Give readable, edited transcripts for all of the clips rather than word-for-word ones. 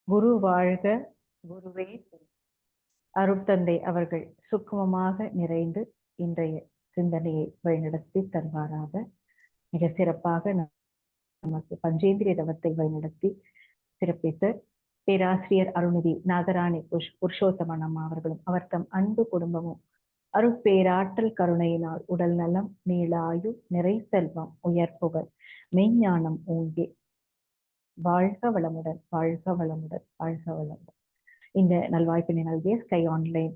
குரு வாழ்க, குருவே அருட்தந்தை அவர்கள் சுக்குமமாக நிறைந்து இன்றைய சிந்தனையை வழிநடத்தி தருவாராக. மிக சிறப்பாக நமக்கு பஞ்சேந்திரிய தவத்தை வழிநடத்தி சிறப்பித்த பேராசிரியர் அருள்நிதி நாகராணி புருஷோத்தமன் அம்மா அவர்களும் அவர் தம் அன்பு குடும்பமும் அருட்பேராற்றல் கருணையினால் உடல் நலம், நீளாயு, நிறை செல்வம், உயர்ப்புகள், மெய்ஞானம் ஓங்கி வாழ்க வளமுடன், வாழ்க வளமுடன், வாழ்க வளமுடன். இந்த நல்வாய்ப்பினை நல்கிய ஸ்கை ஆன்லைன்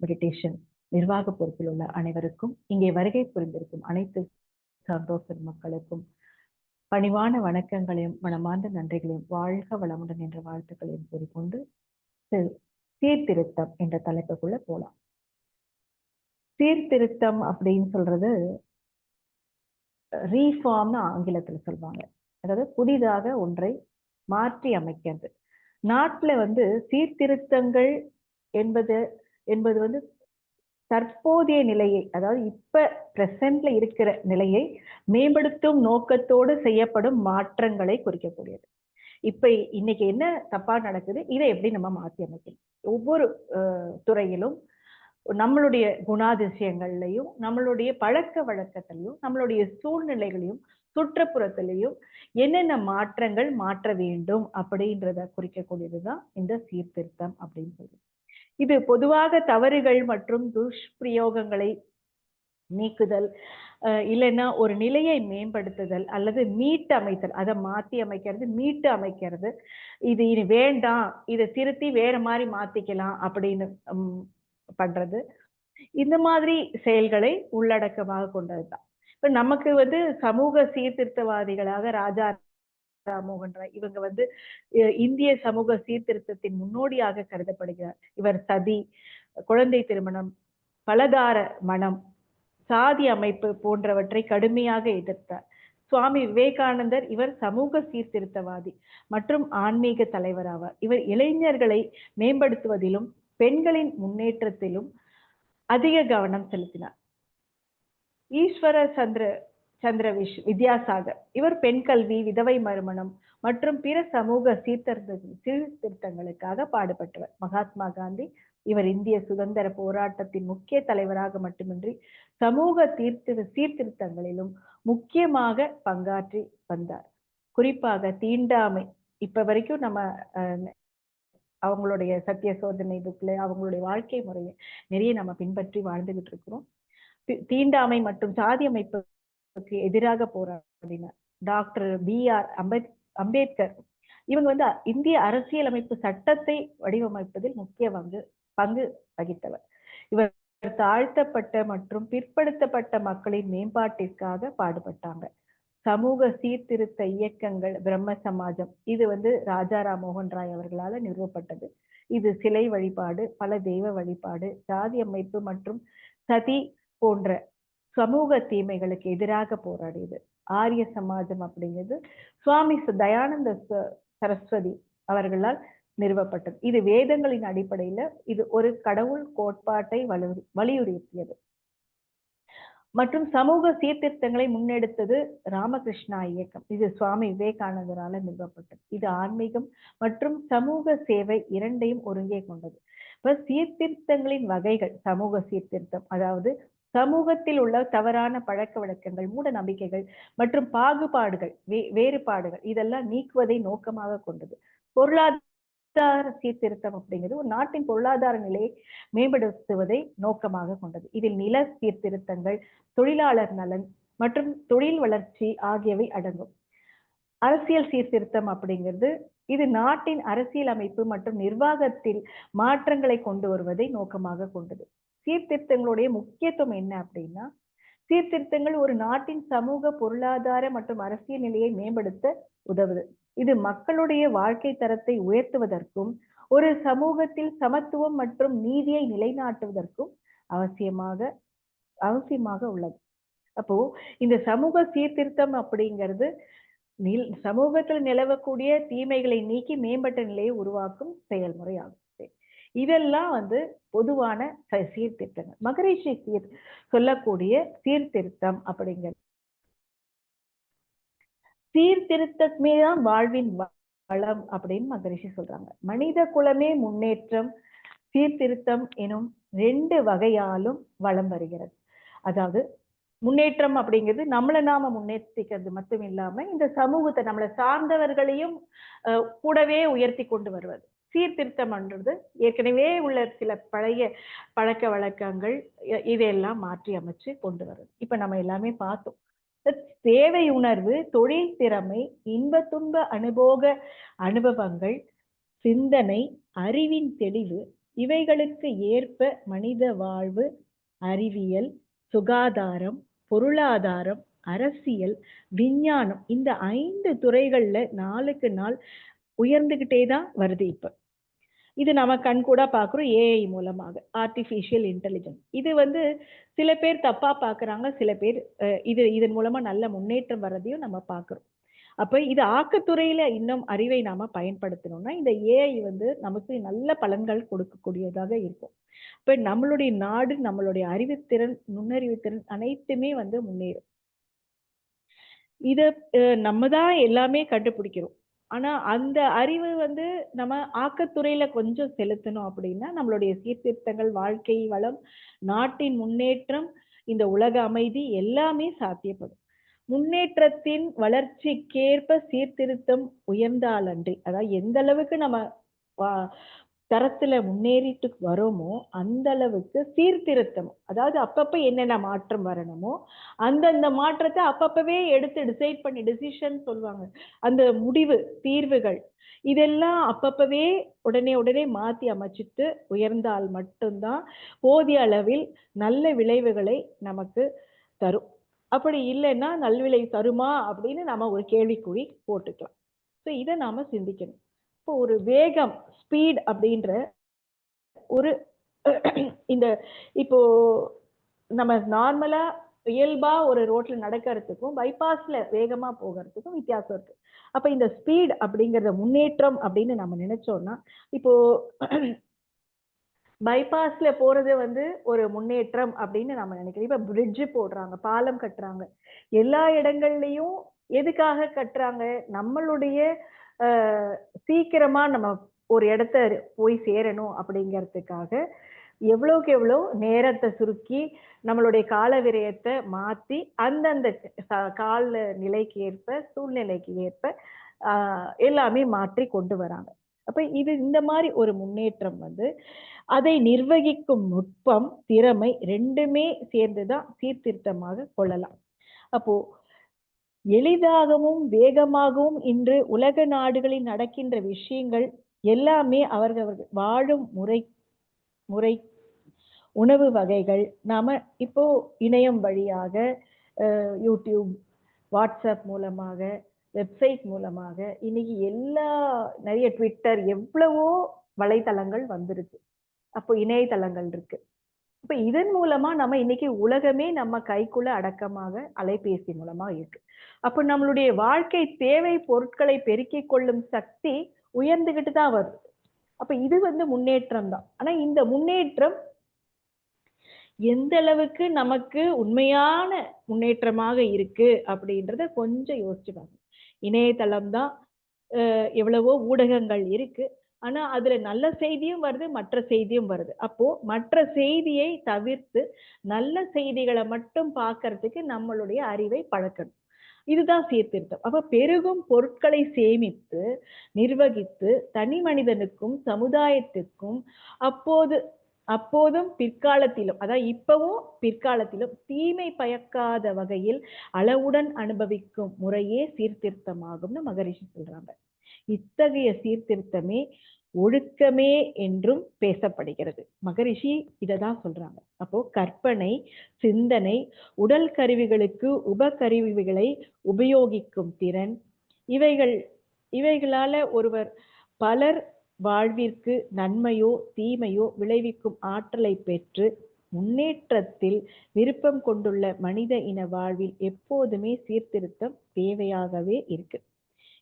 மெடிடேஷன் நிர்வாக பொறுப்பில் உள்ள அனைவருக்கும், இங்கே வருகை புரிந்திருக்கும் அனைத்து சான்றோர் பெருமக்களுக்கும் பணிவான வணக்கங்களையும் மனமார்ந்த நன்றிகளையும் வாழ்க வளமுடன் என்ற வாழ்த்துக்களையும் கூறிக்கொண்டு சீர்திருத்தம் என்ற தலைப்புக்குள்ள போலாம். சீர்திருத்தம் அப்படின்னு சொல்றது ரீஃபார்ம்னு ஆங்கிலத்துல சொல்லுவாங்க. அதாவது புதிதாக ஒன்றை மாற்றி அமைக்கிறது. நாட்டுல சீர்திருத்தங்கள் என்பது தற்போதைய நிலையை, அதாவது இப்ப பிரசன்ட்ல இருக்கிற நிலையை மேம்படுத்தும் நோக்கத்தோடு செய்யப்படும் மாற்றங்களை குறிக்கக்கூடியது. இப்ப இன்னைக்கு என்ன தப்பா நடக்குது, இதை எப்படி நம்ம மாற்றி அமைக்கணும்? ஒவ்வொரு துறையிலும் நம்மளுடைய குணாதிசயங்கள்லையும், நம்மளுடைய பழக்க வழக்கத்திலையும், நம்மளுடைய சூழ்நிலைகளையும், சுற்றுப்புறத்திலையும் என்னென்ன மாற்றங்கள் மாற்ற வேண்டும் அப்படின்றத குறிக்கக்கூடியதுதான் இந்த சீர்திருத்தம் அப்படின்னு சொல்லுது. இது பொதுவாக தவறுகள் மற்றும் துஷ்பிரயோகங்களை நீக்குதல், இல்லைன்னா ஒரு நிலையை மேம்படுத்துதல் அல்லது மீட்டு அமைத்தல், அதை மாத்தி அமைக்கிறது, மீட்டு அமைக்கிறது. இது இனி வேண்டாம், இதை திருத்தி வேற மாதிரி மாத்திக்கலாம் அப்படின்னு பண்றது. இந்த மாதிரி செயல்களை உள்ளடக்கமாக கொண்டதுதான். இப்ப நமக்கு சமூக சீர்திருத்தவாதிகளாக ராஜா ராமமோகன் ராய் இவங்க இந்திய சமூக சீர்திருத்தத்தின் முன்னோடியாக கருதப்படுகிறார். இவர் சதி, குழந்தை திருமணம், பலதார மனம், சாதி அமைப்பு போன்றவற்றை கடுமையாக எதிர்த்தார். சுவாமி விவேகானந்தர் இவர் சமூக சீர்திருத்தவாதி மற்றும் ஆன்மீக தலைவர் ஆவார். இவர் இளைஞர்களை மேம்படுத்துவதிலும் பெண்களின் முன்னேற்றத்திலும் அதிக கவனம் செலுத்தினார். ஈஸ்வர சந்திர வித்யாசாகர் இவர் பெண் கல்வி, விதவை மறுமணம் மற்றும் பிற சமூக சீர்திருத்தங்களுக்காக பாடுபட்டவர். மகாத்மா காந்தி இவர் இந்திய சுதந்திர போராட்டத்தின் முக்கிய தலைவராக மட்டுமின்றி சமூக சீர்திருத்தங்களிலும் முக்கியமாக பங்காற்றி வந்தார். குறிப்பாக தீண்டாமை, இப்ப வரைக்கும் நம்ம அவங்களுடைய சத்திய சோதனை புக்ல அவங்களுடைய வாழ்க்கை முறையை நிறைய நம்ம பின்பற்றி வாழ்ந்துகிட்டு இருக்கிறோம். தீண்டாமை மற்றும் சாதி அமைப்புக்கு எதிராக போராடினார். டாக்டர் BR அம்பேத்கர் இவங்க இந்திய அரசியலமைப்பு சட்டத்தை வடிவமைப்பதில் முக்கிய பங்கு வகித்தவர். இவர் தாழ்த்தப்பட்ட மற்றும் பிற்படுத்தப்பட்ட மக்களின் மேம்பாட்டிற்காக பாடுபட்டாங்க. சமூக சீர்திருத்த இயக்கங்கள் பிரம்ம சமாஜம் இது ராஜா ராமமோகன் ராய் அவர்களால் நிறுவப்பட்டது. இது சிலை வழிபாடு, பல தெய்வ வழிபாடு, சாதி அமைப்பு மற்றும் சதி போன்ற சமூக தீமைகளுக்கு எதிராக போராடியது. ஆரிய சமாஜம் அப்படிங்கிறது சுவாமி தயானந்த சரஸ்வதி அவர்களால் நிறுவப்பட்டது. இது வேதங்களின் அடிப்படையில இது ஒரு கடவுள் கோட்பாட்டை வலியுறுத்தியது மற்றும் சமூக சீர்திருத்தங்களை முன்னெடுத்தது ராமகிருஷ்ணா இயக்கம். இது சுவாமி விவேகானந்தரால நிறுவப்பட்டது. இது ஆன்மீகம் மற்றும் சமூக சேவை இரண்டையும் ஒருங்கே கொண்டது. இப்ப சீர்திருத்தங்களின் வகைகள்: சமூக சீர்திருத்தம், அதாவது சமூகத்தில் உள்ள தவறான பழக்க வழக்கங்கள், மூட நம்பிக்கைகள் மற்றும் பாகுபாடுகள், வேறுபாடுகள் இதெல்லாம் நீக்குவதை நோக்கமாக கொண்டது. பொருளாதார சீர்திருத்தம் அப்படிங்கிறது ஒரு நாட்டின் பொருளாதார நிலையை மேம்படுத்துவதை நோக்கமாக கொண்டது. இதில் நில சீர்திருத்தங்கள், தொழிலாளர் நலன் மற்றும் தொழில் வளர்ச்சி ஆகியவை அடங்கும். அரசியல் சீர்திருத்தம் அப்படிங்கிறது இது நாட்டின் அரசியல் அமைப்பு மற்றும் நிர்வாகத்தில் மாற்றங்களை கொண்டு வருவதை நோக்கமாக கொண்டது. சீர்திருத்தங்களுடைய முக்கியத்துவம் என்ன அப்படின்னா, சீர்திருத்தங்கள் ஒரு நாட்டின் சமூக, பொருளாதார மற்றும் அரசியல் நிலையை மேம்படுத்த உதவுது. இது மக்களுடைய வாழ்க்கை தரத்தை உயர்த்துவதற்கும் ஒரு சமூகத்தில் சமத்துவம் மற்றும் நீதியை நிலைநாட்டுவதற்கும் அவசியமாக உள்ளது. அப்போ இந்த சமூக சீர்திருத்தம் அப்படிங்கிறது சமூகத்தில் நிலவக்கூடிய தீமைகளை நீக்கி மேம்பட்ட நிலையை உருவாக்கும் செயல்முறை ஆகும். இதெல்லாம் பொதுவான சீர்திருத்தங்கள். மகரிஷி சொல்லக்கூடிய சீர்திருத்தம் அப்படிங்கிறது சீர்திருத்தமே தான் வாழ்வின் வளம் அப்படின்னு மகரிஷி சொல்றாங்க. மனித குலமே முன்னேற்றம் சீர்திருத்தம் எனும் 2 வகையாலும் வளம் வருகிறது. அதாவது முன்னேற்றம் அப்படிங்கிறது நம்மளை நாம முன்னேற்றிக்கிறது மட்டும் இல்லாம இந்த சமூகத்தை நம்மளை சார்ந்தவர்களையும் கூடவே உயர்த்தி கொண்டு வருவது. சீர்திருத்தம்ன்றது ஏற்கனவே உள்ள சில பழைய பழக்க வழக்கங்கள் இதையெல்லாம் மாற்றி அமைச்சு கொண்டு வருது. இப்ப நம்ம எல்லாமே பார்த்தோம். தேவை உணர்வு, தொழில் திறமை, இன்ப துன்ப அனுபவங்கள், சிந்தனை, அறிவின் தெளிவு, இவைகளுக்கு ஏற்ப மனித வாழ்வு, அறிவியல், சுகாதாரம், பொருளாதாரம், அரசியல், விஞ்ஞானம் இந்த 5 துறைகள்ல நாளுக்கு நாள் உயர்ந்துகிட்டே தான் வருது. இப்ப இது நம்ம கண்கூடா பார்க்குறோம். ஏஐ மூலமாக, ஆர்டிஃபிஷியல் இன்டெலிஜென்ஸ். இது வந்து சில பேர் தப்பா பார்க்குறாங்க, சில பேர் இதன் மூலமா நல்ல முன்னேற்றம் வர்றதையும் நம்ம பார்க்குறோம். அப்ப இது ஆக்கத்துறையில இன்னும் அறிவை நாம பயன்படுத்தணும்னா இந்த ஏஐ வந்து நமக்கு நல்ல பலன்கள் கொடுக்கக்கூடியதாக இருக்கும். இப்ப நம்மளுடைய நாடு, நம்மளுடைய அறிவுத்திறன், நுண்ணறிவுத்திறன் அனைத்துமே வந்து முன்னேறும். இத நம்ம தான் எல்லாமே கண்டுபிடிக்கிறோம். ஆனா அந்த அறிவு வந்து நம்ம ஆக்கத்துறையில கொஞ்சம் செலுத்தணும் அப்படின்னா நம்மளுடைய சீர்திருத்தங்கள், வாழ்க்கை வளம், நாட்டின் முன்னேற்றம், இந்த உலக அமைதி எல்லாமே சாத்தியப்படும். முன்னேற்றத்தின் வளர்ச்சிக்கேற்ப சீர்திருத்தம் உயர்ந்தாலன்றி, அதாவது எந்த அளவுக்கு நம்ம தரத்துல முன்னேறிட்டு வரோமோ அந்த அளவுக்கு சீர்திருத்தம், அதாவது அப்பப்ப என்னென்ன மாற்றம் வரணுமோ அந்தந்த மாற்றத்தை அப்பப்பவே எடுத்து டிசைட் பண்ணி, டிசிஷன் சொல்லுவாங்க, அந்த முடிவு தீர்வுகள் இதெல்லாம் அப்பப்பவே உடனே மாத்தி அமைச்சிட்டு உயர்ந்தால் மட்டும்தான் போதிய அளவில் நல்ல விளைவுகளை நமக்கு தரும். அப்படி இல்லைன்னா நல்விளைவு தருமா அப்படின்னு நாம ஒரு கேள்விக்குறி போட்டுக்கலாம். ஸோ இதை நாம சிந்திக்கணும். இப்போ ஒரு வேகம், ஸ்பீட் அப்படின்ற ஒரு இந்த இப்போ நம்ம நார்மலா இயல்பா ஒரு ரோட்ல நடக்கிறதுக்கும் பைபாஸ்ல வேகமா போகிறதுக்கும் வித்தியாசம் இருக்கு. அப்ப இந்த ஸ்பீட் அப்படிங்கறத முன்னேற்றம் அப்படின்னு நம்ம நினைச்சோம்னா, இப்போ பைபாஸ்ல போறது வந்து ஒரு முன்னேற்றம் அப்படின்னு நம்ம நினைக்கிறோம். இப்ப பிரிட்ஜ் போடுறாங்க, பாலம் கட்டுறாங்க. எல்லா இடங்கள்லயும் எதுக்காக கட்டுறாங்க? நம்மளுடைய சீக்கிரமா நம்ம ஒரு இடத்த போய் சேரணும் அப்படிங்கிறதுக்காக எவ்வளவுக்கு எவ்வளோ நேரத்தை சுருக்கி நம்மளுடைய கால விரயத்தை மாத்தி அந்தந்த கால நிலைக்கு ஏற்ப, சூழ்நிலைக்கு ஏற்ப எல்லாமே மாற்றி கொண்டு வராங்க. அப்ப இது இந்த மாதிரி ஒரு முன்னேற்றம் வந்து அதை நிர்வகிக்கும் நுட்பம், திறமை ரெண்டுமே சேர்ந்துதான் சீர்திருத்தமாக கொள்ளலாம். அப்போ எளிதாகவும் வேகமாகவும் இன்று உலக நாடுகளில் நடக்கின்ற விஷயங்கள் எல்லாமே அவர்கள் வாழும் முறை உணவு வகைகள் நாம இப்போ இணையம் வழியாக யூடியூப், வாட்ஸ்அப் மூலமாக, வெப்சைட் மூலமாக இன்னைக்கு நிறைய ட்விட்டர் எவ்வளவோ வலைத்தளங்கள் வந்துருக்கு. அப்போ இணையதளங்கள் இருக்கு. இப்ப இதன் மூலமா நம்ம இன்னைக்கு உலகமே நம்ம கைக்குள்ள அடக்கமாக அலைபேசி மூலமா இருக்கு. அப்ப நம்மளுடைய வாழ்க்கை தேவை பொருட்களை பெருக்கிக் கொள்ளும் சக்தி உயர்ந்துகிட்டு தான் வருது. அப்ப இது வந்து முன்னேற்றம் தான். ஆனா இந்த முன்னேற்றம் எந்த அளவுக்கு நமக்கு உண்மையான முன்னேற்றமாக இருக்கு அப்படின்றத கொஞ்சம் யோசிச்சு பாருங்க. இணையதளம் தான், எவ்வளவோ ஊடகங்கள் இருக்கு. ஆனா அதுல நல்ல செய்தியும் வருது, மற்ற செய்தியும் வருது. அப்போ மற்ற செய்தியை தவிர்த்து நல்ல செய்திகளை மட்டும் பார்க்கறதுக்கு நம்மளுடைய அறிவை பழக்கணும். இதுதான் சீர்திருத்தம். அப்ப பெருகும் பொருட்களை சேமித்து நிர்வகித்து தனி மனிதனுக்கும் சமுதாயத்துக்கும் அப்போதும் பிற்காலத்திலும், அதாவது இப்பவும் பிற்காலத்திலும் தீமை பயக்காத வகையில் அளவுடன் அனுபவிக்கும் முறையே சீர்திருத்தமாகும்னு மகரிஷி சொல்றாங்க. இத்தகைய சீர்திருத்தமே ஒழுக்கமே என்றும் பேசப்படுகிறது. மகரிஷி இததான் சொல்றாங்க. அப்போ கற்பனை, சிந்தனை, உடல் கருவிகளுக்கு உபகருவிகளை உபயோகிக்கும் திறன், இவைகளால ஒருவர் பலர் வாழ்விற்கு நன்மையோ தீமையோ விளைவிக்கும் ஆற்றலை பெற்று முன்னேற்றத்தில் விருப்பம் கொண்டுள்ள மனித இன வாழ்வில் எப்போதுமே சீர்திருத்தம் தேவையாகவே இருக்கு.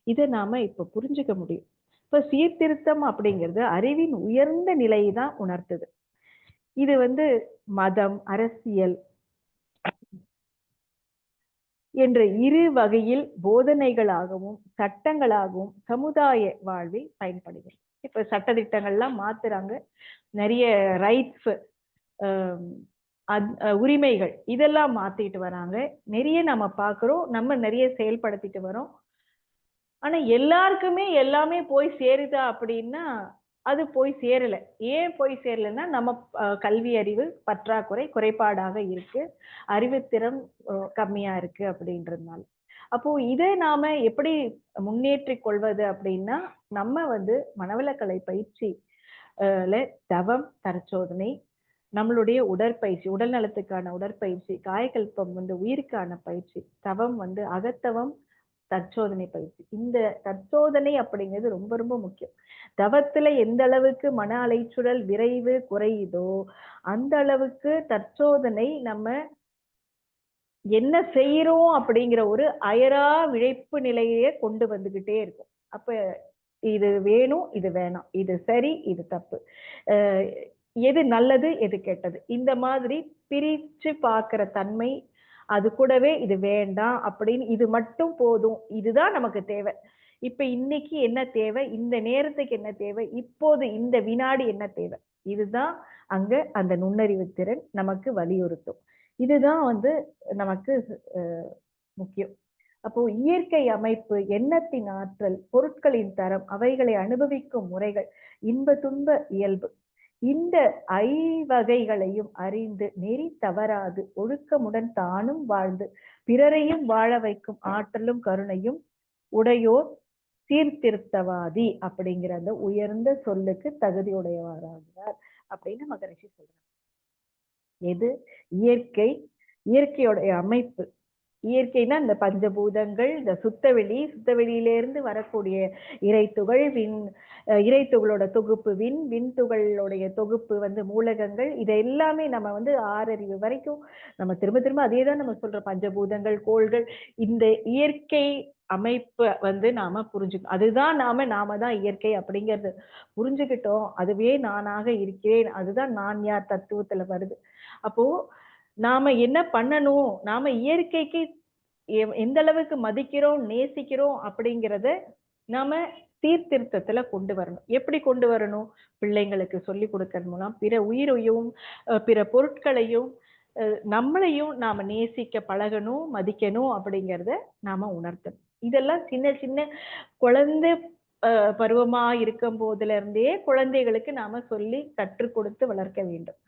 இதை நாம இப்ப புரிஞ்சுக்க முடியும். இப்ப சீர்திருத்தம் அப்படிங்கிறது அறிவின் உயர்ந்த நிலையை தான் உணர்த்துது. இது வந்து மதம், அரசியல், என்ற இரு வகையில் போதனைகளாகவும் சட்டங்களாகவும் சமுதாய வாழ்வில் பயன்படுகிறது. இப்ப சட்டதிட்டங்கள்லாம் மாத்துறாங்க. நிறைய ரைட்ஸ், உரிமைகள் இதெல்லாம் மாத்திட்டு வராங்க. நிறைய நம்ம பார்க்கிறோம். நம்ம நிறைய செயல்படுத்திட்டு வரோம். ஆனா எல்லாருக்குமே எல்லாமே போய் சேருதா அப்படின்னா, அது போய் சேரல. ஏன் போய் சேரலன்னா, நம்ம கல்வி அறிவு பற்றாக்குறை, குறைபாடாக இருக்கு. அறிவுத்திறன் கம்மியா இருக்கு அப்படின்றதுனால. அப்போ இதை நாம எப்படி முன்னேற்றிக் கொள்வது அப்படின்னா, நம்ம வந்து மனவளக்கலை பயிற்சி தவம், தற்சோதனை, நம்மளுடைய உடற்பயிற்சி, உடல் நலத்துக்கான உடற்பயிற்சி, காயகல்பம் வந்து உயிருக்கான பயிற்சி, தவம் வந்து அகத்தவம், தற்சோதனை பயிற்சி. இந்த தற்சோதனை அப்படிங்கிறது ரொம்ப ரொம்ப முக்கியம். தவத்துல எந்த அளவுக்கு மன அலைச்சூழல் விரைவு குறையுதோ அந்த அளவுக்கு தற்சோதனை நம்ம என்ன செய்யறோம் அப்படிங்கிற ஒரு அயரா விழைப்பு நிலையே கொண்டு வந்துகிட்டே இருக்கும். அப்ப இது வேணும், இது வேணாம், இது சரி, இது தப்பு, எது நல்லது, எது கெட்டது, இந்த மாதிரி பிரிச்சு பார்க்கிற தன்மை, அது கூடவே இது வேண்டாம் அப்படின்னு, இது மட்டும் போதும், இதுதான் நமக்கு தேவை, இப்ப இன்னைக்கு என்ன தேவை, இந்த நேரத்துக்கு என்ன தேவை, இப்போது இந்த வினாடி என்ன தேவை, இதுதான் அங்க அந்த நுண்ணறிவு திறன் நமக்கு வலியுறுத்தும். இதுதான் வந்து நமக்கு முக்கியம். அப்போ இயற்கை அமைப்பு, எண்ணத்தின் ஆற்றல், பொருட்களின் தரம், அவைகளை அனுபவிக்கும் முறைகள், இன்ப துன்ப இயல்பு, இந்த ஐவகைகளையும் அறிந்து நெறி தவறாது ஒழுக்கமுடன் தானும் வாழ்ந்து பிறரையும் வாழ வைக்கும் ஆற்றலும் கருணையும் உடையோர் சீர்திருத்தவாதி அப்படிங்கிற அந்த உயர்ந்த சொல்லுக்கு தகுதியுடையவராகிறார் அப்படின்னு மகரிஷி சொல்றாங்க. எது இயற்கை, இயற்கையுடைய அமைப்பு. இயற்கைனா இந்த பஞ்சபூதங்கள், இந்த சுத்தவெளி, சுத்தவெளியிலிருந்து வரக்கூடிய இறைத்துகள், இறைத்துகளோட தொகுப்பு விண், விண்துகளுடைய தொகுப்பு வந்து மூலகங்கள், இதை எல்லாமே நம்ம வந்து ஆறறிவு வரைக்கும் நம்ம திரும்ப திரும்ப அதே தான் நம்ம சொல்றோம். பஞ்சபூதங்கள், கோள்கள், இந்த இயற்கை அமைப்பு வந்து நாம புரிஞ்சுக்கணும். அதுதான் நாம தான் இயற்கை அப்படிங்கிறது புரிஞ்சுக்கிட்டோம். அதுவே நானாக இருக்கிறேன். அதுதான் நான் யார் தத்துவத்துல வருது. அப்போ நாம என்ன பண்ணணும், நாம இயற்கைக்கு எந்த அளவுக்கு மதிக்கிறோம், நேசிக்கிறோம் அப்படிங்கிறத நாம சீர்திருத்தத்துல கொண்டு வரணும். எப்படி கொண்டு வரணும்? பிள்ளைங்களுக்கு சொல்லிக் கொடுக்கறது மூலம் பிற உயிரையும் பிற பொருட்களையும் நம்மளையும் நாம நேசிக்க பழகணும், மதிக்கணும் அப்படிங்கிறத நாம உணர்த்தணும். இதெல்லாம் சின்ன சின்ன குழந்தை பருவமா இருக்கும் போதுல இருந்தே குழந்தைகளுக்கு நாம சொல்லி கற்றுக் கொடுத்து வளர்க்க வேண்டும்.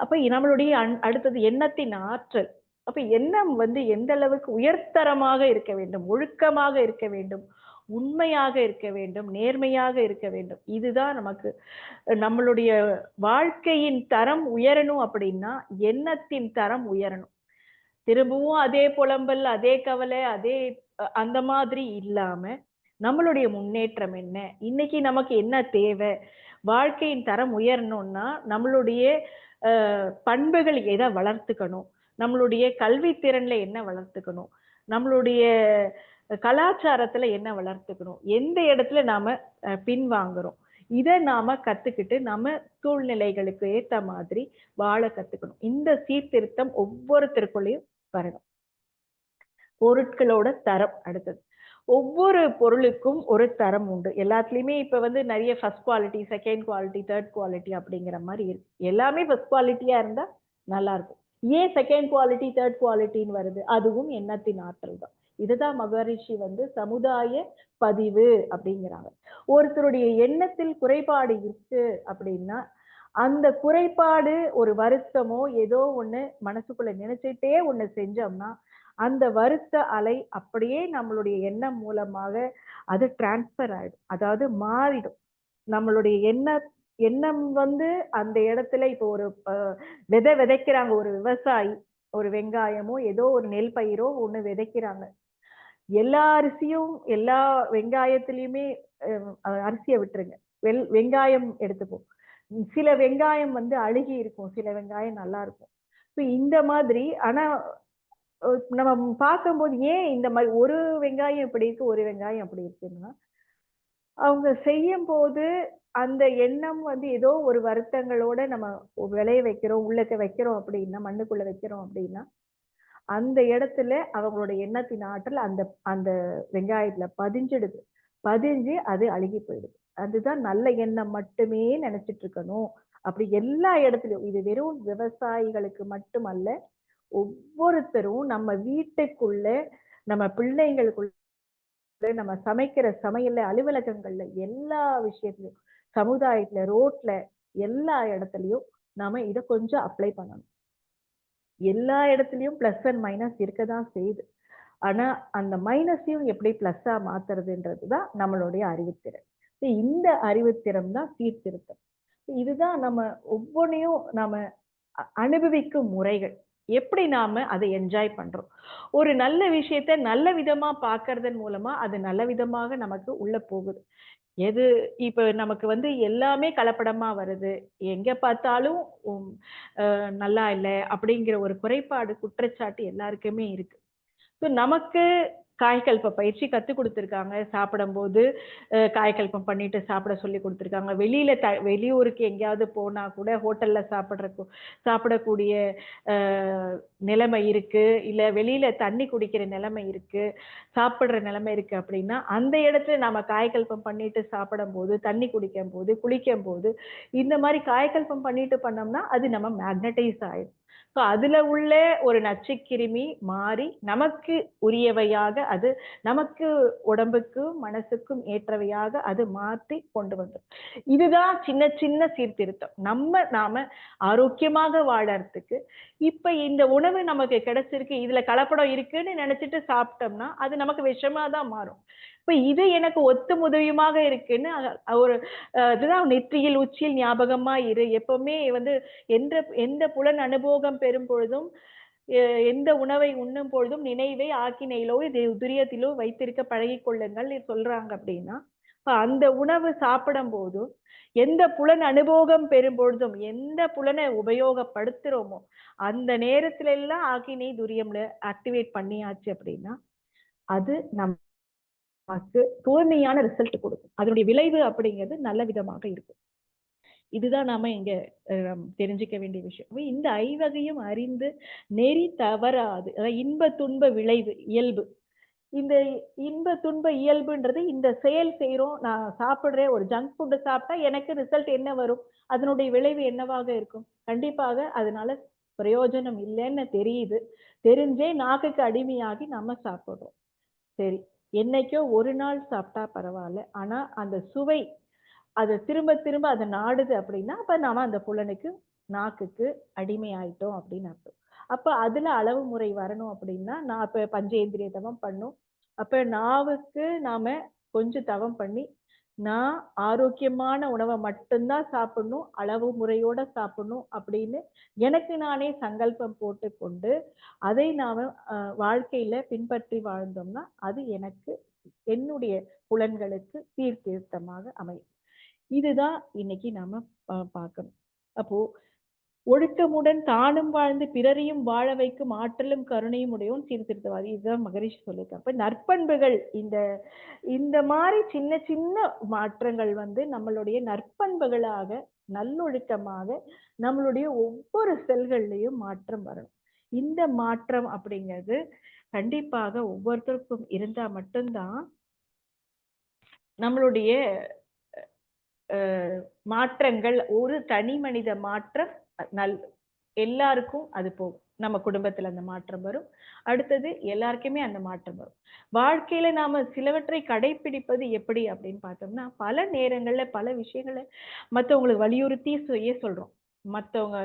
அப்ப நம்மளுடைய அடுத்தது எண்ணத்தின் ஆற்றல். அப்ப எண்ணம் வந்து எந்த அளவுக்கு உயர்தரமாக இருக்க வேண்டும், ஒழுக்கமாக இருக்க வேண்டும், உண்மையாக இருக்க வேண்டும், நேர்மையாக இருக்க வேண்டும். இதுதான் நமக்கு நம்மளுடைய வாழ்க்கையின் தரம் உயரணும் அப்படின்னா எண்ணத்தின் தரம் உயரணும். திரும்பவும் அதே புலம்பல், அதே கவலை, அதே அந்த மாதிரி இல்லாம நம்மளுடைய முன்னேற்றம் என்ன, இன்னைக்கு நமக்கு என்ன தேவை, வாழ்க்கையின் தரம் உயரணும்னா நம்மளுடைய பண்புகள் எதை வளர்த்துக்கணும், நம்மளுடைய கல்வி திறன்ல என்ன வளர்த்துக்கணும், நம்மளுடைய கலாச்சாரத்துல என்ன வளர்த்துக்கணும், எந்த இடத்துல நாம பின்வாங்குறோம், இதை நாம கத்துக்கிட்டு நம்ம சூழ்நிலைகளுக்கு ஏத்த மாதிரி வாழ கத்துக்கணும். இந்த சீர்திருத்தம் ஒவ்வொருத்தருக்குள்ளேயும் வரணும். பொருட்களோட தரம் அடுத்தது. ஒவ்வொரு பொருளுக்கும் ஒரு தரம் உண்டு. எல்லாத்துலயுமே இப்ப வந்து நிறைய first quality, second quality, third quality அப்படிங்கிற மாதிரி இருக்கு. எல்லாமே ஃபர்ஸ்ட் குவாலிட்டியா இருந்தா நல்லா இருக்கும். ஏன் செகண்ட் குவாலிட்டி, தேர்ட் குவாலிட்டின்னு வருது? அதுவும் எண்ணத்தின் ஆற்றல் தான். இதுதான் மகரிஷி வந்து சமுதாய பதிவு அப்படிங்கிறாங்க. ஒருத்தருடைய எண்ணத்தில் குறைபாடு இருக்கு அப்படின்னா அந்த குறைபாடு ஒரு வருத்தமோ ஏதோ ஒண்ணு மனசுக்குள்ள நினைச்சிட்டே ஒண்ணு செஞ்சோம்னா அந்த வருத்த அலை அப்படியே நம்மளுடைய எண்ணம் மூலமாக அது டிரான்ஸ்பர் ஆயிடும், அதாவது மாறிடும். நம்மளுடைய எண்ணம் வந்து அந்த இடத்துல இப்போ ஒரு விதை விதைக்கிறாங்க ஒரு விவசாயி, ஒரு வெங்காயமோ ஏதோ ஒரு நெல் பயிரோ ஒண்ணு விதைக்கிறாங்க. எல்லா அரிசியும் எல்லா வெங்காயத்திலயுமே அரிசியை விட்டுருங்க, வெங்காயம் எடுத்துப்போம். சில வெங்காயம் வந்து அழுகி இருக்கும், சில வெங்காயம் நல்லா இருக்கும். இந்த மாதிரி ஆனா நம்ம பார்க்கும்போது ஏன் இந்த மாதிரி ஒரு வெங்காயம் இப்படி இருக்கு, ஒரு வெங்காயம் அப்படி இருக்குன்னா அவங்க செய்யும் போது அந்த எண்ணம் வந்து ஏதோ ஒரு வருத்தங்களோட நம்ம விளைய வைக்கிறோம், உள்ளக்க வைக்கிறோம் அப்படின்னா, மண்ணுக்குள்ள வைக்கிறோம் அப்படின்னா அந்த இடத்துல அவங்களுடைய எண்ணத்தின் ஆற்றல் அந்த அந்த வெங்காயத்துல பதிஞ்சிடுது. பதிஞ்சு அது அழுகி போயிடுது. அதுதான் நல்ல எண்ணம் மட்டுமே நினைச்சிட்டு இருக்கணும். அப்படி எல்லா இடத்துலயும் இது வெறும் விவசாயிகளுக்கு மட்டுமல்ல, ஒவ்வொருத்தரும் நம்ம வீட்டுக்குள்ள, நம்ம பிள்ளைங்களுக்குள்ள, நம்ம சமைக்கிற சமையல்ல, அலுவலகங்கள்ல, எல்லா விஷயத்திலயும், சமுதாயத்துல, ரோட்ல, எல்லா இடத்துலயும் நாம இத கொஞ்சம் அப்ளை பண்ணணும். எல்லா இடத்துலயும் பிளஸ் அண்ட் மைனஸ் இருக்கதான் செய்யுது. ஆனா, அந்த மைனஸையும் எப்படி பிளஸ்ஸா மாத்துறதுன்றது தான் நம்மளுடைய அறிவுத்திறன். இந்த அறிவுத்திறன் தான் சீர்திருத்தம். இதுதான் நம்ம ஒவ்வொன்னையும் நாம அனுபவிக்கும் முறைகள். எப்படி நாம அதை என்ஜாய் பண்றோம். ஒரு நல்ல விஷயத்த நல்ல விதமா பார்க்கறதன் மூலமா, அது நல்ல விதமாக நமக்கு உள்ள போகுது. எது இப்ப நமக்கு வந்து எல்லாமே கலப்படமா வருது. எங்க பார்த்தாலும் உம் நல்லா இல்ல அப்படிங்கிற ஒரு குறைபாடு, குற்றச்சாட்டு எல்லாருக்குமே இருக்கு. ஸோ நமக்கு காய்கல்ப பயிற்சி கத்துக் குடுத்துருக்காங்க. சாப்பிடும்போது காய்கல்பம் பண்ணிட்டு சாப்பிட சொல்லிக் குடுத்துருக்காங்க. வெளியூருக்கு எங்கேயாவது போனா கூட ஹோட்டல்ல சாப்பிடக்கூடிய அ நிலைமை இருக்கு. இல்ல வெளியில தண்ணி குடிக்கிற நிலைமை இருக்கு. சாப்பிடுற நிலைமை இருக்கு அப்படின்னா, அந்த இடத்துல நாம காய்கல்பம் பண்ணிட்டு சாப்பிடும்போது, தண்ணி குடிக்கும்போது, குளிக்கும்போது, இந்த மாரி காய்கல்பம் பண்ணிட்டு பண்ணோம்னா, அது நம்ம மேக்னடைஸ் ஆயிடும். ஸோ அதுல உள்ள ஒரு நச்சுக்கிருமி மாறி, நமக்கு உரியவையாக அது நமக்கு உடம்புக்கும், மனசுக்கும் ஏற்றவையாக அது மாற்றி கொண்டு வந்துரும். இதுதான் சின்ன சின்ன சீர்திருத்தம். நாம ஆரோக்கியமாக வாழறதுக்கு, இப்ப இந்த உணவு நமக்கு கிடைச்சிருக்கு, இதுல கலப்படம் இருக்குன்னு நெனச்சுட்டு சாப்பிட்டோம்னா, அது நமக்கு விஷமா தான் மாறும். இப்ப இது எனக்கு ஒத்து உதவியுமாக இருக்குன்னு ஒரு இதுதான் நெற்றியில் உச்சியில் ஞாபகமா இரு. எப்பவுமே வந்து எந்த எந்த புலன் அனுபோகம் பெறும் பொழுதும், எ எந்த உணவை உண்ணும் பொழுதும் நினைவை ஆக்கினையிலோ, இது துரியத்திலோ வைத்திருக்க பழகிக் கொள்ளுங்கள் சொல்றாங்க அப்படின்னா, இப்ப அந்த உணவு சாப்பிடும்போதும், எந்த புலன் அனுபோகம் பெறும் பொழுதும், எந்த புலனை உபயோகப்படுத்துறோமோ, அந்த நேரத்துல எல்லாம் ஆக்கினை, துரியம்ல ஆக்டிவேட் பண்ணியாச்சு அப்படின்னா, அது நமக்கு தூய்மையான ரிசல்ட் கொடுக்கும். அதனுடைய விளைவு அப்படிங்கிறது நல்ல விதமாக இருக்கும். இதுதான் நாம இங்க தெரிஞ்சுக்க வேண்டிய விஷயம். இந்த ஐவகையும் அறிந்து நெறி தவறாது. அதாவது இன்ப துன்ப விளைவு இயல்பு. இந்த இன்ப துன்ப இயல்புன்றது இந்த செயல் செய்றோம். நான் சாப்பிடுறேன். ஒரு ஜங்க் ஃபுட் சாப்பிட்டா எனக்கு ரிசல்ட் என்ன வரும்? அதனுடைய விளைவு என்னவாக இருக்கும்? கண்டிப்பாக அதனால பிரயோஜனம் இல்லன்னு தெரியுது. தெரிஞ்சே நாக்குக்கு அடிமையாகி நம்ம சாப்பிடுறோம். சரி. என்னைக்கோ ஒரு நாள் சாப்பிட்டா பரவால்ல. ஆனா அந்த சுவை அது திரும்ப திரும்ப அத நாடுது அப்படின்னா, அப்ப நாம அந்த புலனுக்கு, நாக்குக்கு அடிமையாயிட்டோம் அப்படின்னு அர்த்தம். அப்ப அதுல அளவு முறை வரணும் அப்படின்னா, நான் இப்ப பஞ்சேந்திரிய தவம் பண்ணும். அப்ப நாவுக்கு நாம கொஞ்சம் தவம் பண்ணி, நான் ஆரோக்கியமான உணவ மட்டும் தான் சாப்பிடணும், அளவு முறையோட சாப்பிடணும் அப்படின்னு எனக்கு நானே சங்கல்பம் போட்டுக்கொண்டு, அதை நாம வாழ்க்கையில பின்பற்றி வாழ்ந்தோம்னா, அது எனக்கு என்னுடைய புலன்களுக்கு சீர்திருத்தமாக அமையும். இதுதான் இன்னைக்கு நாம பார்க்கணும். அப்போ ஒழுக்கமுடன் தானும் வாழ்ந்து பிறரையும் வாழ வைக்கும் ஆற்றலும் கருணையும் உடையவன் சீர்திருத்தவாதி. இதுதான் மகரிஷி சொல்லியிருக்காங்க. அப்ப நற்பண்புகள் இந்த இந்த மாரி சின்ன சின்ன மாற்றங்கள் வந்து நம்மளுடைய நற்பண்புகளாக, நல்லொழுக்கமாக நம்மளுடைய ஒவ்வொரு செல்கள்லயும் மாற்றம் வரணும். இந்த மாற்றம் அப்படிங்கிறது கண்டிப்பாக ஒவ்வொருத்தருக்கும் இருந்தா மட்டும் தான் நம்மளுடைய அ மாற்றங்கள் ஒரு தனி மனித மாற்றம் நல் எல்லாருக்கும் அது போகும். நம்ம குடும்பத்துல அந்த மாற்றம் வரும். அடுத்தது எல்லாருக்குமே அந்த மாற்றம் வரும். வாழ்க்கையில நாம சிலவற்றை கடைப்பிடிப்பது எப்படி அப்படின்னு பார்த்தோம்னா, பல நேரங்கள்ல பல விஷயங்கள மத்தவங்களுக்கு வலியுறுத்தி செய்ய சொல்றோம். மத்தவங்க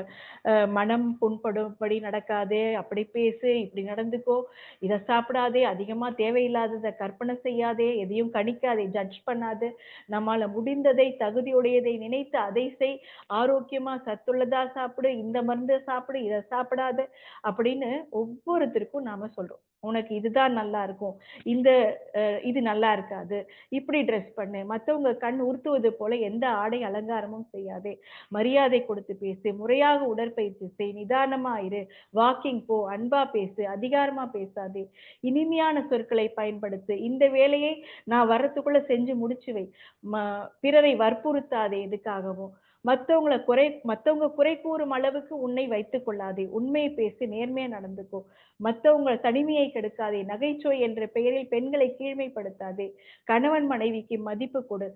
மனம் புண்படும்படி நடக்காதே, அப்படி பேசு, இப்படி நடந்துக்கோ, இத சாப்பிடாதே, அதிகமா தேவையில்லாதத கற்பனை செய்யாதே, எதையும் கணிக்காதே, ஜட்ஜ் பண்ணாத, நம்மால முடிந்ததை, தகுதியுடையதை நினைத்து அதை செய், ஆரோக்கியமா சத்துள்ளதா சாப்பிடு, இந்த மருந்த சாப்பிடு, இத சாப்பிடாத, அப்படின்னு ஒவ்வொருத்தருக்கும் நாம சொல்றோம். உனக்கு இதுதான் நல்லா இருக்கும். இந்த இது நல்லா இருக்காது. இப்படி ட்ரெஸ் பண்ணு. மத்தவங்க கண் உறுத்துவது போல எந்த ஆடை அலங்காரமும் செய்யாதே. மரியாதை கொடுத்து பேசு. முறையாக உடற்பயிற்சி செய். நிதானமா இரு. வாக்கிங் போ. அன்பா பேசு. அதிகாரமா பேசாதே. இனிமையான சொற்களை பயன்படுத்து. இந்த வேலையை நான் வர்றதுக்குள்ள செஞ்சு முடிச்சு வை. பிறரை வற்புறுத்தாதே எதுக்காகவும். மத்தவங்க குறை கூறும் அளவுக்கு உன்னை வைத்துக் கொள்ளாதே. உண்மையை பேசு, நேர்மையா நடந்துக்கோ. மத்தவங்க தனிமையை கெடுக்காதே. நகைச்சுவை என்ற பெயரில் பெண்களை கீழ்மைப்படுத்தாதே. கணவன் மனைவிக்கு மதிப்பு கொடு.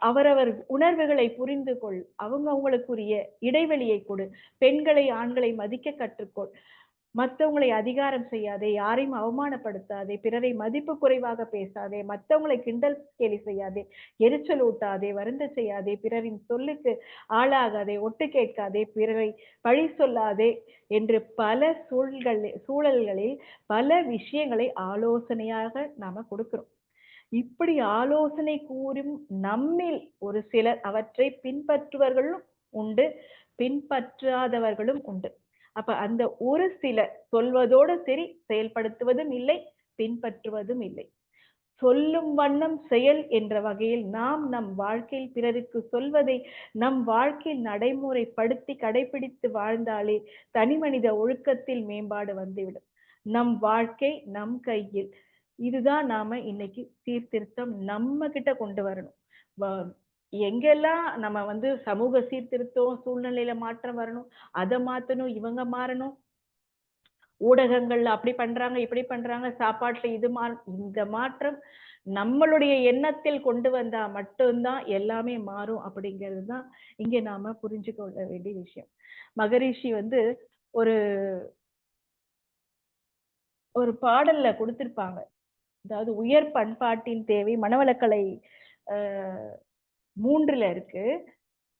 அவரவர் உணர்வுகளை புரிந்து கொள். அவங்களுக்குரிய இடைவெளியை கொடு. பெண்களை, ஆண்களை மதிக்க கற்றுக்கொள். மத்தவங்களை அதிகாரம் செய்யாதே. யாரையும் அவமானப்படுத்தாதே. பிறரை மதிப்பு குறைவாக பேசாதே. மத்தவங்களை கிண்டல் கேலி செய்யாதே. எரிச்சல் ஊட்டாதே. வருந்த செய்யாதே. பிறரின் சொல்லுக்கு ஆளாகாதே. ஒட்டு கேட்காதே. பிறரை பழி சொல்லாதே என்று பல சூழல்களில் பல விஷயங்களை ஆலோசனையாக நாம கொடுக்கிறோம். இப்படி ஆலோசனை கூறும் நம்மில் ஒரு சிலர் அவற்றை பின்பற்றுவர்களும் உண்டு, பின்பற்றாதவர்களும் உண்டு. அப்ப அந்த ஒரு சிலர் சொல்வதோடு சரி, செயல்படுத்துவதும் இல்லை, பின்பற்றுவதும் இல்லை. சொல்லும் வண்ணம் செயல் என்ற வகையில் நாம் நம் வாழ்க்கையில் பிறருக்கு சொல்வதை நம் வாழ்க்கையில் நடைமுறைப்படுத்தி கடைபிடித்து வாழ்ந்தாலே தனிமனித ஒழுக்கத்தில் மேம்பாடு வந்துவிடும். நம் வாழ்க்கை நம் கையில். இதுதான் நாம இன்னைக்கு சீர்திருத்தம் நம்ம கிட்ட கொண்டு வரணும். எங்கெல்லாம் நம்ம வந்து சமூக சீர்திருத்தம், சூழ்நிலையில மாற்றம் வரணும், அதை மாத்தணும், இவங்க மாறணும், ஊடகங்கள்ல அப்படி பண்றாங்க, இப்படி பண்றாங்க, சாப்பாட்டுல இந்த மாற்றம் நம்மளுடைய எண்ணத்தில் கொண்டு வந்தா மட்டும்தான் எல்லாமே மாறும் அப்படிங்கிறது தான் இங்க நாம புரிஞ்சு கொள்ள வேண்டிய விஷயம். மகரிஷி வந்து ஒரு ஒரு பாடல்ல கொடுத்திருப்பாங்க. அதாவது உயர் பண்பாட்டின் தேவை மனவளக்கலை 3ல இருக்கு.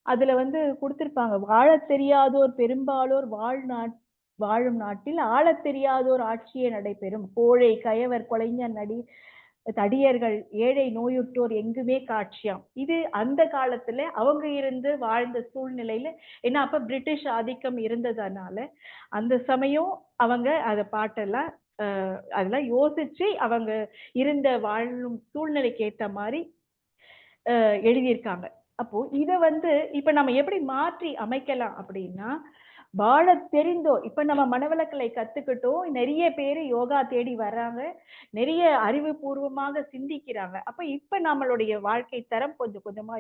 அதுல வந்து குடுத்திருப்பாங்க. வாழத் தெரியாதோர் பெரும்பாலோர் வாழும் நாட்டில் ஆளத் தெரியாதோர் ஆட்சியே நடைபெறும். கோழை, கயவர், கொலைஞர், தடியர்கள், ஏழை, நோயுற்றோர் எங்குமே காட்சியாம். இது அந்த காலத்துல அவங்க இருந்து வாழ்ந்த சூழ்நிலையில, ஏன்னா அப்ப பிரிட்டிஷ் ஆதிக்கம் இருந்ததுனால அந்த சமயம் அவங்க அத பாட்டெல்லாம் அதெல்லாம் யோசிச்சு அவங்க இருந்த வாழும் சூழ்நிலைக்கு ஏத்த மாதிரி எழுதியிருக்காங்க. அப்போ இத வந்து இப்ப நம்ம எப்படி மாற்றி அமைக்கலாம் அப்படின்னா, வாழத் தெரிந்தோ இப்ப நம்ம மனவளக்கலை கத்துக்கிட்டோம். நிறைய பேரு யோகா தேடி வர்றாங்க. நிறைய அறிவுபூர்வமாக சிந்திக்கிறாங்க. அப்ப இப்ப நம்மளுடைய வாழ்க்கை தரம் கொஞ்சம் கொஞ்சமா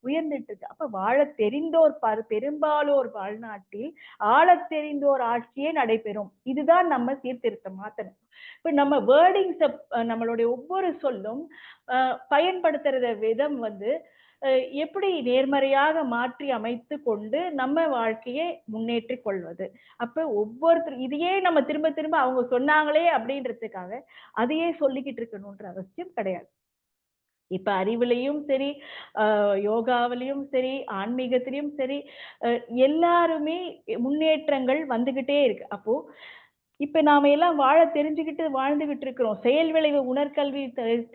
உயர்ந்துட்டு இருக்கு. அப்ப வாழத் தெரிந்தோர் பெரும்பாலோர் வாழ்நாட்டில் ஆளத் தெரிந்தோர் ஆட்சியே நடைபெறும். இதுதான் நம்ம சீர்திருத்தம் மாத்தணும். இப்ப நம்ம வேர்டிங்ஸ நம்மளுடைய ஒவ்வொரு சொல்லும் பயன்படுத்துற விதம் வந்து எப்படி நேர்மறையாக மாற்றி அமைத்து கொண்டு நம்ம வாழ்க்கையை முன்னேற்றிக் கொள்வது. அப்ப இதையே நம்ம திரும்ப திரும்ப அவங்க சொன்னாங்களே அப்படின்றதுக்காக அதையே சொல்லிக்கிட்டு இருக்கணும்ன்ற அவசியம் கிடையாது. இப்ப அறிவுலயும் சரி, யோகாவிலையும் சரி, ஆன்மீகத்திலயும் சரி, எல்லாருமே முன்னேற்றங்கள் வந்துகிட்டே இருக்கு. அப்போ இப்ப நாம எல்லாம் வாழ தெரிஞ்சுக்கிட்டு வாழ்ந்துகிட்டு இருக்கிறோம். செயல் விளைவு உணர்கல்வி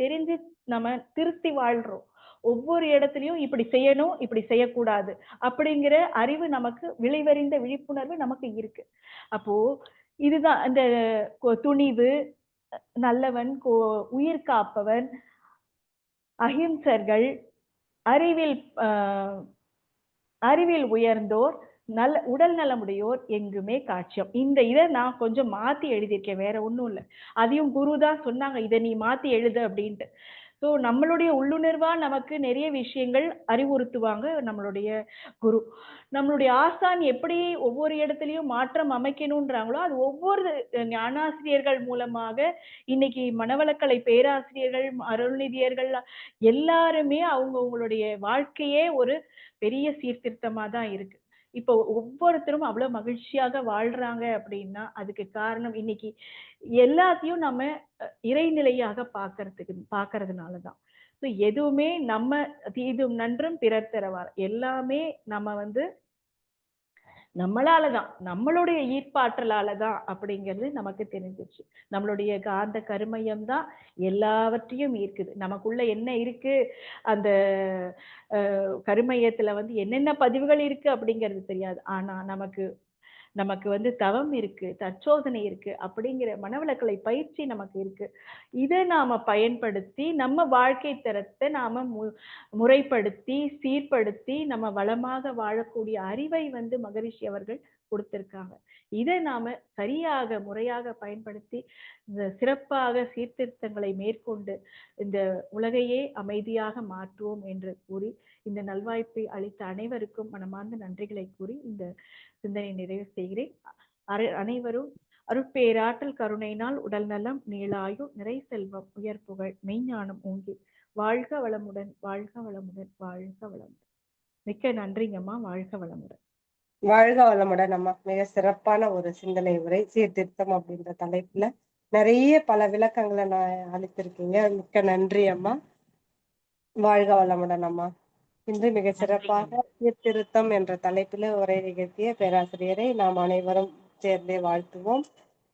தெரிஞ்சு நம்ம திருத்தி வாழ்றோம். ஒவ்வொரு இடத்துலயும் இப்படி செய்யணும், இப்படி செய்யக்கூடாது அப்படிங்கிற அறிவு நமக்கு விளைவறிந்த விழிப்புணர்வு நமக்கு இருக்கு. அப்போ இதுதான் அந்த துணிவு, நல்லவன், உயிர் காப்பவன், அஹிம்சர்கள், அறிவில் அறிவில் உயர்ந்தோர், உடல் நலமுடையோர் எங்குமே காட்சியம். இத நான் கொஞ்சம் மாத்தி எழுதியிருக்கேன். வேற ஒண்ணும் இல்ல. அதையும் குரு தான் சொன்னாங்க. இத நீ மாத்தி எழுது அப்படின்ட்டு. சோ நம்மளுடைய உள்ளுணர்வா நமக்கு நிறைய விஷயங்கள் அறிவுறுத்துவாங்க நம்மளுடைய குரு. நம்மளுடைய ஆசான் எப்படி ஒவ்வொரு இடத்துலயும் மாற்றம் அமைக்கணும்ன்றாங்களோ, அது ஒவ்வொரு ஞானாசிரியர்கள் மூலமாக இன்னைக்கு மனவளக்கலை பேராசிரியர்கள், அருள்நிதியர்கள் எல்லாருமே அவங்களுடைய வாழ்க்கையே ஒரு பெரிய சீர்திருத்தமா தான் இருக்கு. இப்போ ஒவ்வொருத்தரும் அவ்வளவு மகிழ்ச்சியாக வாழ்றாங்க அப்படின்னா, அதுக்கு காரணம் இன்னைக்கு எல்லாத்தையும் நம்ம இறைநிலையாக பார்க்கறதுனால தான். ஸோ எதுவுமே நம்ம தீதும் நன்றும் பிறர் தரவார். எல்லாமே நம்ம வந்து நம்மளால தான். நம்மளுடைய ஈர்ப்பாற்றலால தான் அப்படிங்கிறது நமக்கு தெரிஞ்சிருச்சு. நம்மளுடைய காந்த கருமையம் தான் எல்லாவற்றையும் ஈர்க்குது. நமக்குள்ள என்ன இருக்கு, அந்த கருமையத்துல வந்து என்னென்ன பதிவுகள் இருக்கு அப்படிங்கிறது தெரியாது. ஆனா நமக்கு நமக்கு வந்து தவம் இருக்கு, தற்சோதனை இருக்கு அப்படிங்கிற மனவளக்கலை பயிற்சி நமக்கு இருக்கு. இத நாம பயன்படுத்தி நம்ம வாழ்க்கை தரத்தை நாம முறைப்படுத்தி, சீர்படுத்தி நம்ம வளமாக வாழக்கூடிய அறிவை வந்து மகரிஷி அவர்கள் கொடுத்திருக்காங்க. இதை நாம சரியாக, முறையாக பயன்படுத்தி சிறப்பாக சீர்திருத்தங்களை மேற்கொண்டு இந்த உலகையே அமைதியாக மாற்றுவோம் என்று கூறி இந்த நல்வாய்ப்பை அளித்த அனைவருக்கும் மனமார்ந்த நன்றிகளை கூறி இந்த சிந்தனை நிறைவு செய்கிறேன். அனைவரும் அருட்பேராற்றல் கருணையினால் உடல் நலம், நீளாயுள், நிறை செல்வம், உயர் புகழ், மெய்ஞானம் ஓங்கி வாழ்க வளமுடன், வாழ்க வளமுடன், வாழ்க வளமுடன். மிக்க நன்றிங்கம்மா. வாழ்க வளமுடன். வாழ்க வளமுடன் அம்மா. மிக சிறப்பான ஒரு சிந்தனை உரை, சீர்திருத்தம் அப்படின்ற தலைப்புல நிறைய பல விளக்கங்களை நான் அளித்திருக்கீங்க. மிக்க நன்றி அம்மா. வாழ்க வளமுடன் அம்மா. இன்று மிக சிறப்பாக சீர்திருத்தம் என்ற தலைப்பில் உரை நிகழ்த்திய பேராசிரியரை நாம் அனைவரும் சேர்ந்தே வாழ்த்துவோம்.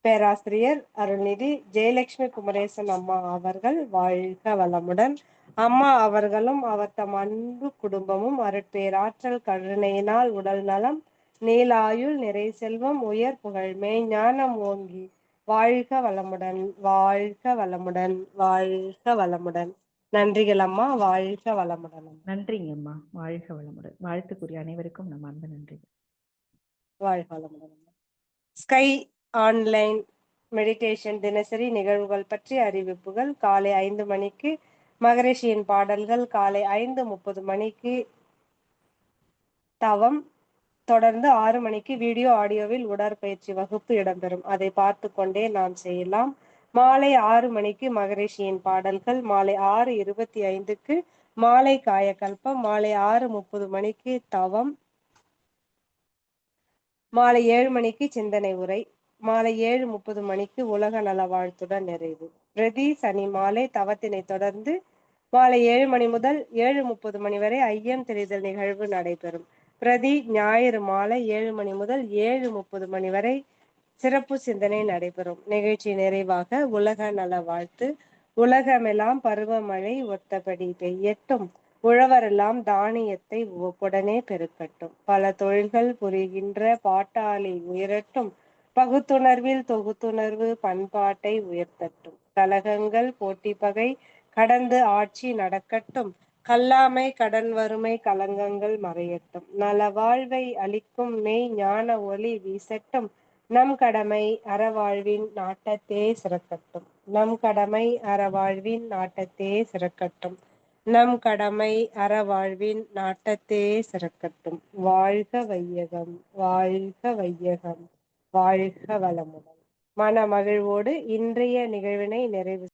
பேராசிரியர் அருள்நிதி ஜெயலட்சுமி குமரேசன் அம்மா அவர்கள் வாழ்க வளமுடன். அம்மா அவர்களும் அவர் தம் அன்பு குடும்பமும் அருட்பேராற்றல் கருணையினால் உடல் நலம், நீலாயுள், நிறை செல்வம், உயர் புகழ், மெய்ஞானம் ஓங்கி வாழ்க வளமுடன், வாழ்க வளமுடன், வாழ்க வளமுடன். நன்றிகள் அம்மா. வாழ்க வளமுடன். நன்றிங்கம்மா. வாழ்க வளமுடன். வாழ்த்துக்குரிய அனைவருக்கும் நம் அன்பு நன்றிகள். வாழ்க வளமுடன். ஸ்கை ஆன்லைன் மெடிடேஷன் தினசரி நிகழ்வுகள் பற்றி அறிவிப்புகள். காலை 5 மணிக்கு மகரிஷியின் பாடல்கள், காலை 5:30 மணிக்கு தவம், தொடர்ந்து 6 மணிக்கு வீடியோ ஆடியோவில் உடற்பயிற்சி வகுப்பு இடம்பெறும். அதை பார்த்து கொண்டே நாம் செய்யலாம். மாலை 6 மணிக்கு மகரிஷியின் பாடல்கள், மாலை 6:25க்கு மாலை காயகல்பம், மாலை 6:30 மணிக்கு தவம், மாலை 7 மணிக்கு சிந்தனை உரை, மாலை 7:30 மணிக்கு உலக நல வாழ்த்துடன் நிறைவு. பிரதி சனி மாலை தவத்தினை தொடர்ந்து மாலை 7 மணி முதல் 7:30 மணி வரை ஐயம் தெரிதல் நிகழ்வு நடைபெறும். பிரதி ஞாயிறு மாலை 7 மணி முதல் 7:30 மணி வரை சிறப்பு சிந்தனை நடைபெறும். நிகழ்ச்சி நிறைவாக உலக நல வாழ்த்து. உலகமெல்லாம் பருவமழை ஒத்தபடி பெய்யட்டும், உழவரெல்லாம் தானியத்தை உடனே பெருக்கட்டும், பல தொழில்கள் புரிகின்ற பாட்டாளி உயரட்டும், பகுத்துணர்வில் தொகுத்துணர்வு பண்பாட்டை உயர்த்தட்டும், கலகங்கள் போட்டி பகை கடந்து ஆட்சி நடக்கட்டும், கல்லாமை கடன் வறுமை கலங்கங்கள் மறையட்டும், நல வாழ்வை அளிக்கும் மெய் ஞான ஒளி வீசட்டும், நம் கடமை அறவாழ்வின் நாட்டத்தே சிறக்கட்டும், நம் கடமை அறவாழ்வின் நாட்டத்தே சிறக்கட்டும், நம் கடமை அறவாழ்வின் நாட்டத்தே சிறக்கட்டும். வாழ்க வையகம், வாழ்க வையகம், வாழ்க வளமுடன். மன மகிழ்வோடு இன்றைய நிகழ்வினை நிறைவு